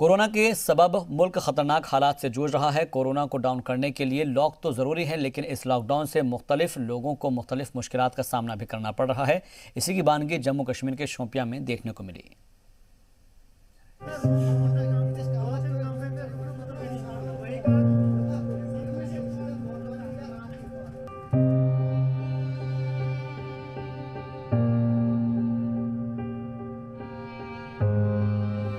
Corona کے سبب ملک خطرناک حالات سے جوجھ رہا ہے۔ کورونا کو ڈاؤن کرنے کے لیے لاک تو ضروری ہے، لیکن اس لاک ڈاؤن سے مختلف لوگوں کو مختلف مشکلات کا سامنا بھی کرنا پڑ رہا ہے۔ اسی کی بانگی جموں کشمیر کے شوپیاں میں دیکھنے کو ملی۔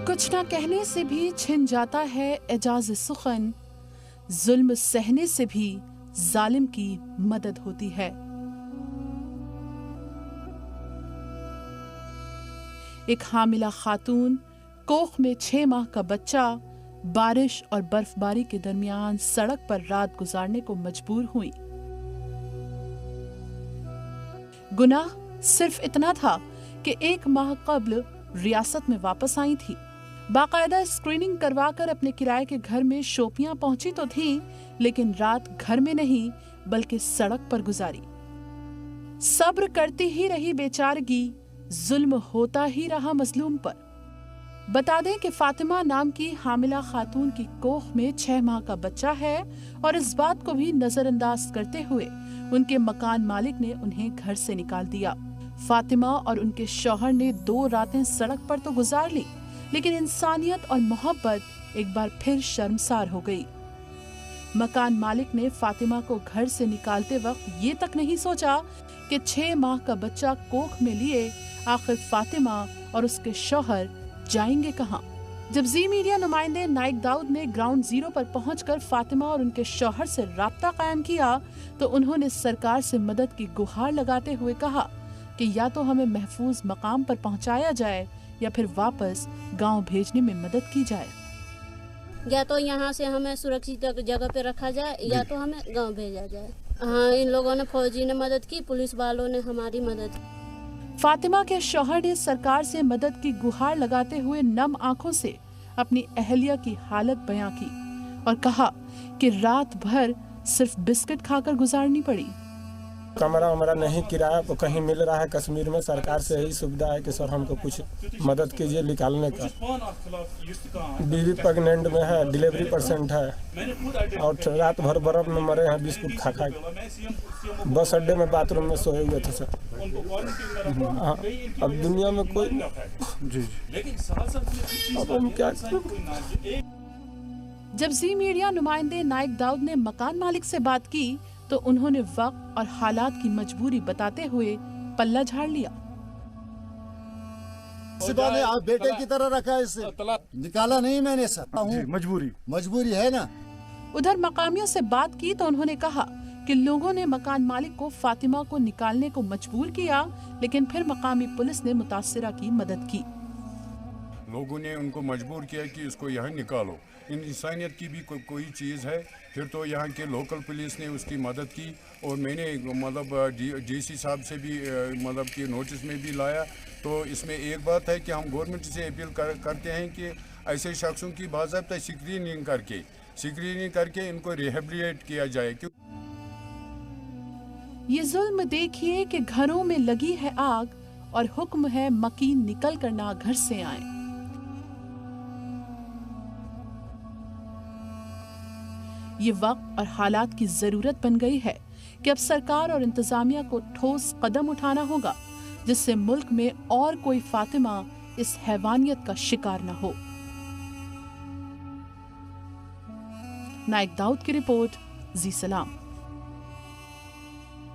کچھ نہ کہنے سے بھی چھن جاتا ہے اعجاز سخن، ظلم سہنے سے بھی ظالم کی مدد ہوتی ہے۔ ایک حاملہ خاتون کوکھ میں 6 ماہ کا بچہ بارش اور برف باری کے درمیان سڑک پر رات گزارنے کو مجبور ہوئی۔ گناہ صرف اتنا تھا کہ 1 ماہ قبل ریاست میں واپس آئی تھی۔ باقاعدہ اسکریننگ کروا کر اپنے کرائے کے گھر میں شوپیاں پہنچی تو تھی، لیکن رات گھر میں نہیں بلکہ سڑک پر گزاری۔ صبر کرتی ہی رہی بیچارگی، ظلم ہوتا ہی رہا مظلوم پر۔ بتا دیں کہ فاطمہ نام کی حاملہ خاتون کی کوکھ میں 6 ماہ کا بچہ ہے، اور اس بات کو بھی نظر انداز کرتے ہوئے ان کے مکان مالک نے انہیں گھر سے نکال دیا۔ فاطمہ اور ان کے شوہر نے 2 راتیں سڑک پر تو گزار لی، لیکن انسانیت اور محبت ایک بار پھر شرمسار ہو گئی۔ مکان مالک نے فاطمہ کو گھر سے نکالتے وقت یہ تک نہیں سوچا کہ 6 ماہ کا بچہ کوکھ میں لیے آخر فاطمہ اور اس کے شوہر جائیں گے کہاں؟ جب زی میڈیا نمائندے نائک داؤد نے گراؤنڈ زیرو پر پہنچ کر فاطمہ اور ان کے شوہر سے رابطہ قائم کیا تو انہوں نے سرکار سے مدد کی گہار لگاتے ہوئے کہا کہ یا تو ہمیں محفوظ مقام پر پہنچایا جائے یا پھر واپس گاؤں بھیجنے میں مدد کی جائے۔ یا تو یہاں سے ہمیں سرکشت جگہ پہ رکھا جائے یا تو ہمیں گاؤں بھیجا جائے۔ ہاں، ان لوگوں نے، فوجی نے مدد کی، پولیس والوں نے ہماری مدد کی۔ فاطمہ کے شوہر نے سرکار سے مدد کی گہار لگاتے ہوئے نم آنکھوں سے اپنی اہلیہ کی حالت بیاں کی اور کہا کہ رات بھر صرف بسکٹ کھا کر گزارنی پڑی۔ کمرہ ہمارا نہیں کرایہ کو کہیں مل رہا ہے کشمیر میں، سرکار سے یہی سویدھا ہے کہ سر ہم کو کچھ مدد کیجیے نکالنے کا۔ بیوی پریگننٹ میں ہے، ڈیلیوری پیشنٹ ہے، اور رات بھر برف میں مرے ہیں بسکٹ کھا کھا کے۔ بس اڈے میں باتھ روم میں سوئے ہوئے تھے سر۔ اب دنیا میں کوئی اب ہم کیا کریں؟ جب زی میڈیا نمائندے نائک داؤد نے مکان مالک سے بات کی تو انہوں نے وقت اور حالات کی مجبوری بتاتے ہوئے پلہ جھاڑ لیا۔ آپ بیٹے کی طرح رکھا ہے، اسے نکالا نہیں میں نے سر، مجبوری ہے نا۔ ادھر مقامیوں سے بات کی تو انہوں نے کہا کہ لوگوں نے مکان مالک کو فاطمہ کو نکالنے کو مجبور کیا، لیکن پھر مقامی پولیس نے متاثرہ کی مدد کی۔ لوگوں نے ان کو مجبور کیا کہ اس کو یہاں نکالو۔ انسانیت کی بھی کوئی چیز ہے۔ پھر تو یہاں کے لوکل پولیس نے اس کی مدد کی، اور میں نے مطلب ڈی سی صاحب سے بھی مطلب کہ نوٹس میں بھی لایا۔ تو اس میں ایک بات ہے کہ ہم گورنمنٹ سے اپیل کرتے ہیں کہ ایسے شخصوں کی باضابطہ اسکریننگ کر کے ان کو ریہیبلیٹ کیا جائے۔ یہ ظلم دیکھیے کہ گھروں میں لگی ہے آگ اور حکم ہے مکین نکل کر نہ گھر سے آئیں۔ یہ وقت اور حالات کی ضرورت بن گئی ہے کہ اب سرکار اور انتظامیہ کو ٹھوس قدم اٹھانا ہوگا، جس سے ملک میں اور کوئی فاطمہ اس حیوانیت کا شکار نہ ہو۔ نائک داؤد کی رپورٹ، زی سلام۔